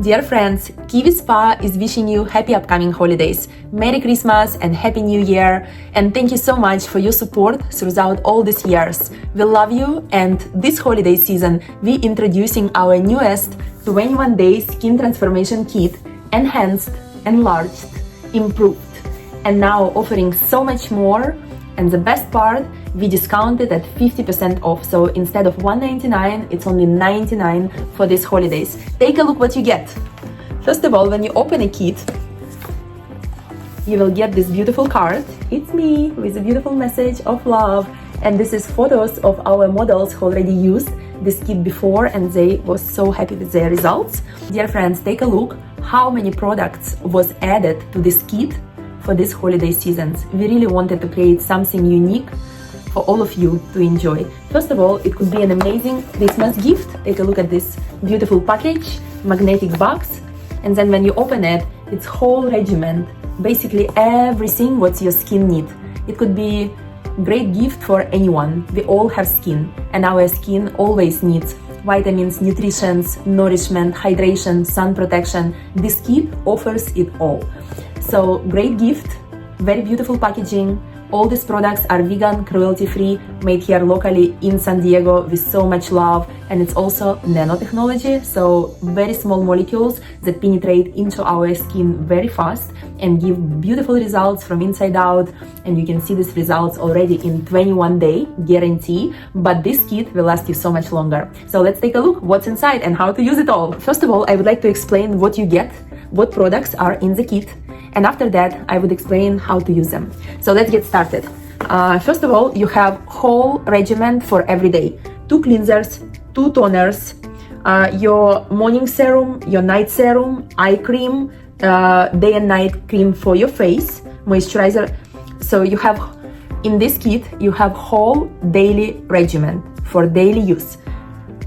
Dear friends, Kiwi Spa is wishing you happy upcoming holidays, Merry Christmas and Happy New Year, and thank you so much for your support throughout all these years. We love you, and this holiday season we introducing our newest 21-day skin transformation kit, enhanced, enlarged, improved, and now offering so much more. And the best part, we discounted at 50% off, so instead of $199, it's only $99 for these holidays. Take a look what you get. First of all, when you open a kit, you will get this beautiful card. It's me, with a beautiful message of love. And this is photos of our models who already used this kit before, and they were so happy with their results. Dear friends, take a look how many products was added to this kit for this holiday seasons. We really wanted to create something unique for all of you to enjoy. First of all, it could be an amazing Christmas gift. Take a look at this beautiful package, magnetic box, and then when you open it, it's whole regimen, basically everything what your skin needs. It could be great gift for anyone. We all have skin, and our skin always needs vitamins, nutrition, nourishment, hydration, sun protection. This kit offers it all. So great gift, very beautiful packaging. All these products are vegan, cruelty-free, made here locally in San Diego with so much love, and it's also nanotechnology, so very small molecules that penetrate into our skin very fast and give beautiful results from inside out. And you can see these results already in 21-day guarantee, but this kit will last you so much longer. So let's take a look what's inside and how to use it all. First of all, I would like to explain what you get, what products are in the kit, and after that I would explain how to use them. So let's get started. First of all, you have whole regimen for every day. 2 cleansers, 2 toners, your morning serum, your night serum, eye cream, day and night cream for your face, moisturizer. So you have, in this kit, you have whole daily regimen for daily use.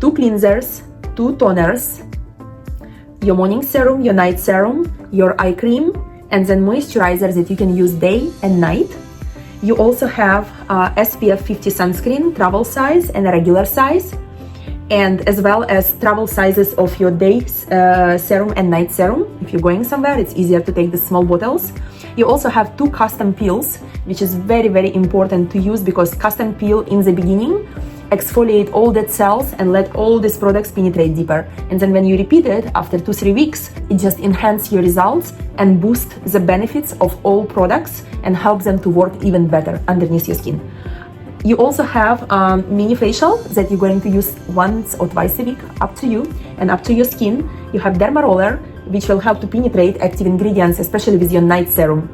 2 cleansers, 2 toners, your morning serum, your night serum, your eye cream, and then moisturizer that you can use day and night. You also have SPF 50 sunscreen, travel size and a regular size, and as well as travel sizes of your day serum and night serum. If you're going somewhere, it's easier to take the small bottles. You also have 2 custom peels, which is very, very important to use, because custom peel in the beginning exfoliate all dead cells and let all these products penetrate deeper. And then when you repeat it after 2-3 weeks, it just enhances your results and boosts the benefits of all products and helps them to work even better underneath your skin. You also have mini facial that you're going to use once or twice a week, up to you and up to your skin. You have derma roller, which will help to penetrate active ingredients, especially with your night serum.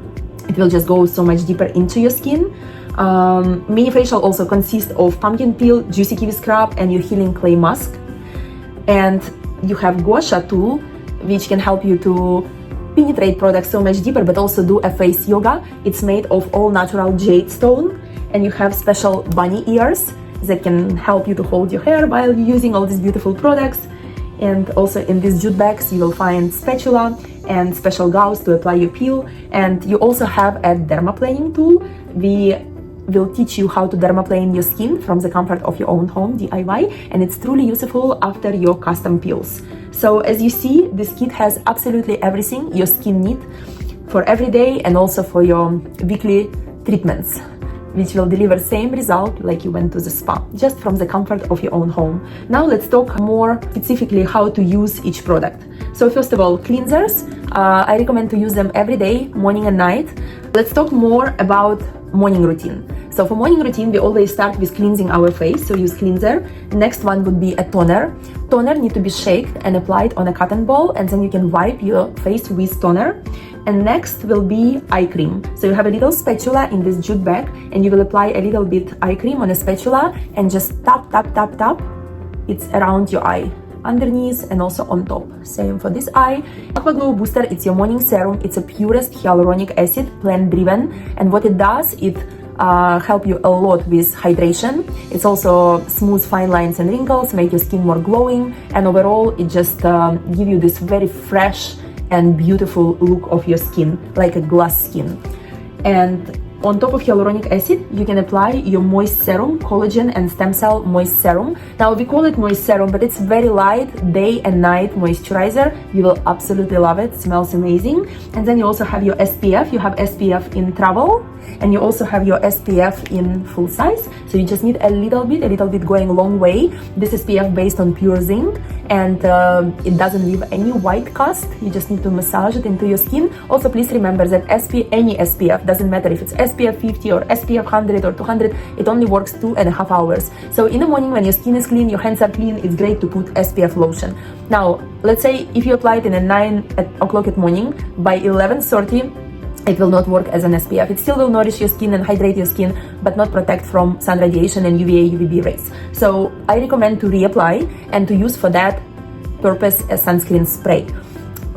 It will just go so much deeper into your skin. Mini facial also consists of pumpkin peel, juicy kiwi scrub, and your healing clay mask. And you have gua sha tool, which can help you to penetrate products so much deeper, but also do a face yoga. It's made of all natural jade stone. And you have special bunny ears that can help you to hold your hair while you're using all these beautiful products. And also in these jute bags you will find spatula and special gauze to apply your peel. And you also have a dermaplaning tool. We will teach you how to dermaplane your skin from the comfort of your own home, DIY, and it's truly useful after your custom peels. So as you see, this kit has absolutely everything your skin needs for every day and also for your weekly treatments, which will deliver same result like you went to the spa, just from the comfort of your own home. Now let's talk more specifically how to use each product. So first of all, cleansers. I recommend to use them every day, morning and night. Let's talk more about morning routine. So for morning routine, we always start with cleansing our face, so use cleanser. Next one would be a toner. Toner need to be shaked and applied on a cotton ball, and then you can wipe your face with toner. And next will be eye cream. So you have a little spatula in this jute bag, and you will apply a little bit eye cream on a spatula and just tap, tap, tap, tap. It's around your eye, underneath and also on top. Same for this eye. Aqua Glow Booster, it's your morning serum. It's a purest hyaluronic acid, plant driven, and what it does, it help you a lot with hydration. It's also smooth fine lines and wrinkles, make your skin more glowing, and overall it just give you this very fresh and beautiful look of your skin, like a glass skin. And On top of hyaluronic acid, you can apply your moist serum, collagen and stem cell moist serum. Now we call it moist serum, but it's very light day and night moisturizer. You will absolutely love it. Smells amazing. And then you also have your SPF. You have SPF in travel, and you also have your SPF in full size. So you just need a little bit going a long way. This SPF based on pure zinc, and it doesn't leave any white cast. You just need to massage it into your skin. Also, please remember that any SPF, doesn't matter if it's SPF 50 or SPF 100 or 200, it only works 2.5 hours. So in the morning when your skin is clean, your hands are clean, it's great to put SPF lotion. Now, let's say if you apply it in 9 o'clock at morning, by 11:30, it will not work as an SPF. It still will nourish your skin and hydrate your skin, but not protect from sun radiation and UVA, UVB rays. So I recommend to reapply and to use for that purpose a sunscreen spray.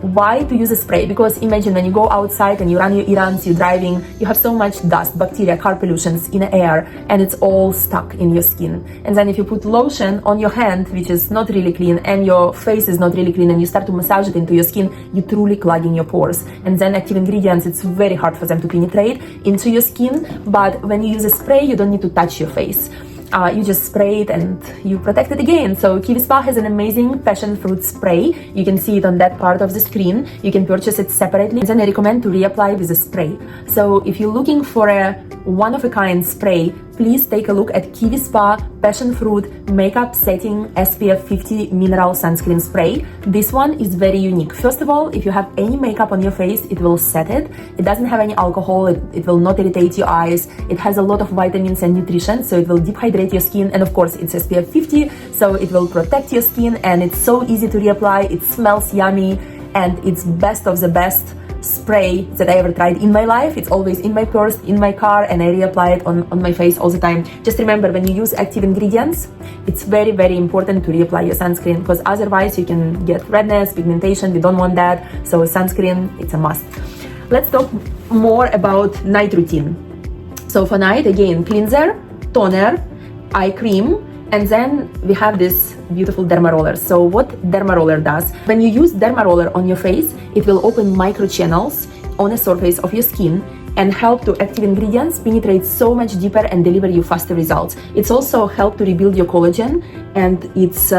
Why to use a spray? Because imagine when you go outside and you run your errands, you're driving, you have so much dust, bacteria, car pollutions in the air, and it's all stuck in your skin. And then if you put lotion on your hand, which is not really clean, and your face is not really clean, and you start to massage it into your skin, you're truly clogging your pores. And then active ingredients, it's very hard for them to penetrate into your skin. But when you use a spray, you don't need to touch your face. You just spray it and you protect it again. So Kiwi Spa has an amazing passion fruit spray. You can see it on that part of the screen. You can purchase it separately. And then I recommend to reapply with a spray. So if you're looking for a one-of-a-kind spray, please take a look at Kiwi Spa Passion Fruit Makeup Setting SPF 50 Mineral Sunscreen Spray. This one is very unique. First of all, if you have any makeup on your face, it will set it. It doesn't have any alcohol. It will not irritate your eyes. It has a lot of vitamins and nutrition, so it will deep hydrate your skin. And of course, it's SPF 50, so it will protect your skin, and it's so easy to reapply. It smells yummy, and it's best of the best spray that I ever tried in my life. It's always in my purse, in my car, and I reapply it on my face all the time. Just remember, when you use active ingredients, it's very, very important to reapply your sunscreen, because otherwise you can get redness, pigmentation. We don't want that. So sunscreen, it's a must. Let's talk more about night routine. So for night, again, cleanser, toner, eye cream, and then we have this beautiful derma roller. So what derma roller does, when you use derma roller on your face, it will open micro channels on the surface of your skin and help to active ingredients penetrate so much deeper and deliver you faster results. It's also help to rebuild your collagen, and it's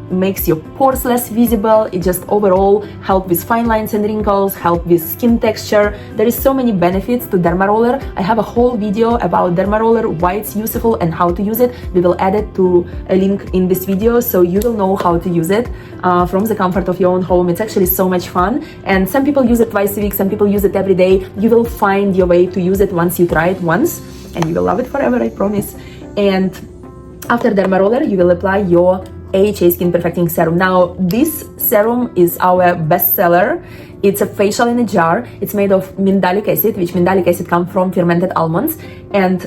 makes your pores less visible. It just overall help with fine lines and wrinkles, help with skin texture. There is so many benefits to derma roller. I have a whole video about derma roller, why it's useful and how to use it. We will add it to a link in this video, so you will know how to use it from the comfort of your own home. It's actually so much fun, and some people use it twice a week, some people use it every day. You will find your way to use it once you try it once, and you will love it forever, I promise. And after derma roller, you will apply your AHA Skin Perfecting Serum. Now, this serum is our best seller. It's a facial in a jar. It's made of mandelic acid, which mandelic acid comes from fermented almonds. And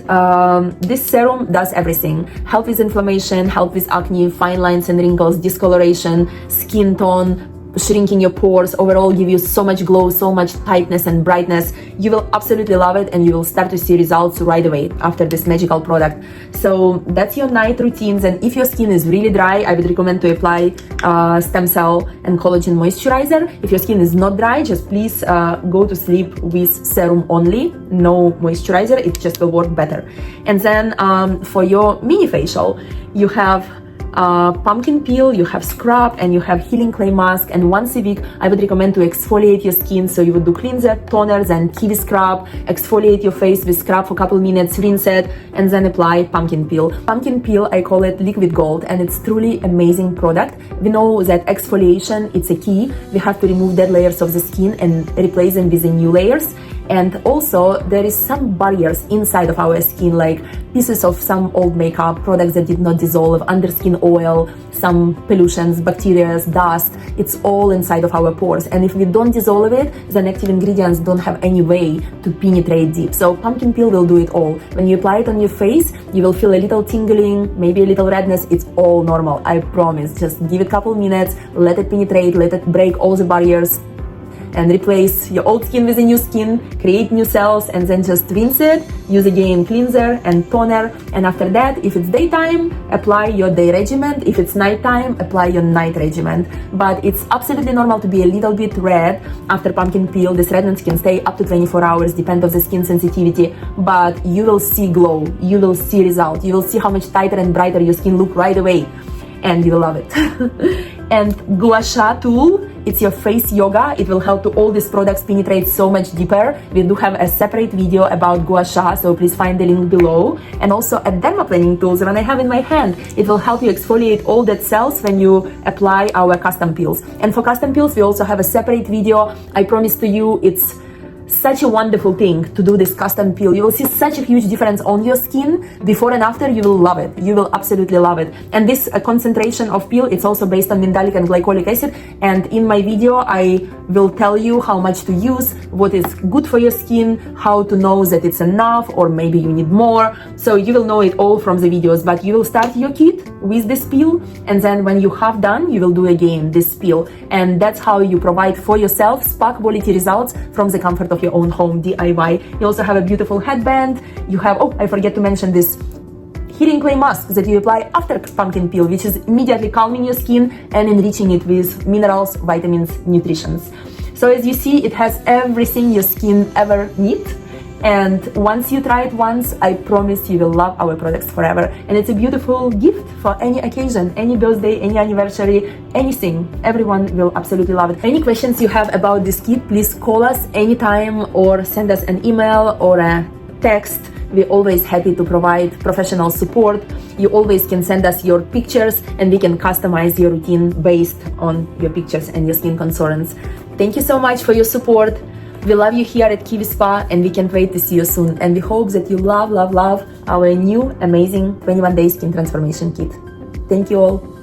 this serum does everything. Help with inflammation, help with acne, fine lines and wrinkles, discoloration, skin tone, shrinking your pores, overall give you so much glow, so much tightness and brightness. You will absolutely love it, and you will start to see results right away after this magical product. So that's your night routines. And if your skin is really dry, I would recommend to apply stem cell and collagen moisturizer. If your skin is not dry, just please go to sleep with serum only, no moisturizer. It just will work better. And then for your mini facial, you have pumpkin peel, you have scrub, and you have healing clay mask. And once a week I would recommend to exfoliate your skin. So you would do cleanser, toner, then kiwi scrub, exfoliate your face with scrub for a couple minutes, rinse it, and then apply pumpkin peel. Pumpkin peel, I call it liquid gold, and it's truly amazing product. We know that exfoliation, it's a key. We have to remove dead layers of the skin and replace them with the new layers. And also there is some barriers inside of our skin, like pieces of some old makeup, products that did not dissolve, underskin oil, some pollutions, bacteria, dust. It's all inside of our pores, and if we don't dissolve it, then active ingredients don't have any way to penetrate deep. So pumpkin peel will do it all. When you apply it on your face, you will feel a little tingling, maybe a little redness. It's all normal, I promise. Just give it a couple minutes, let it penetrate, let it break all the barriers, and replace your old skin with a new skin, create new cells, and then just rinse it. Use again cleanser and toner, and after that, if it's daytime, apply your day regimen. If it's nighttime, apply your night regimen. But it's absolutely normal to be a little bit red after pumpkin peel. This redness can stay up to 24 hours, depend on the skin sensitivity, but you will see glow, you will see result, you will see how much tighter and brighter your skin look right away, and you will love it. And gua sha tool, it's your face yoga. It will help to all these products penetrate so much deeper. We do have a separate video about gua sha, so please find the link below. And also a dermaplaning tools that I have in my hand. It will help you exfoliate all dead cells when you apply our custom peels. And for custom peels, we also have a separate video. I promise to you, it's such a wonderful thing to do this custom peel. You will see such a huge difference on your skin before and after. You will love it. You will absolutely love it. And this concentration of peel, it's also based on mandelic and glycolic acid. And in my video, I will tell you how much to use, what is good for your skin, how to know that it's enough, or maybe you need more. So you will know it all from the videos, but you will start your kit with this peel. And then when you have done, you will do again this peel. And that's how you provide for yourself spa quality results from the comfort of your own home, DIY. You also have a beautiful headband. You have, oh, I forget to mention this heating clay mask that you apply after pumpkin peel, which is immediately calming your skin and enriching it with minerals, vitamins, nutritions. So as you see, it has everything your skin ever needs. And once you try it once, I promise you will love our products forever. And it's a beautiful gift for any occasion, any birthday, any anniversary, anything. Everyone will absolutely love it. Any questions you have about this kit, please call us anytime or send us an email or a text. We're always happy to provide professional support. You always can send us your pictures and we can customize your routine based on your pictures and your skin concerns. Thank you so much for your support. We love you here at Kiwi Spa and we can't wait to see you soon. And we hope that you love our new amazing 21 day skin transformation kit. Thank you all.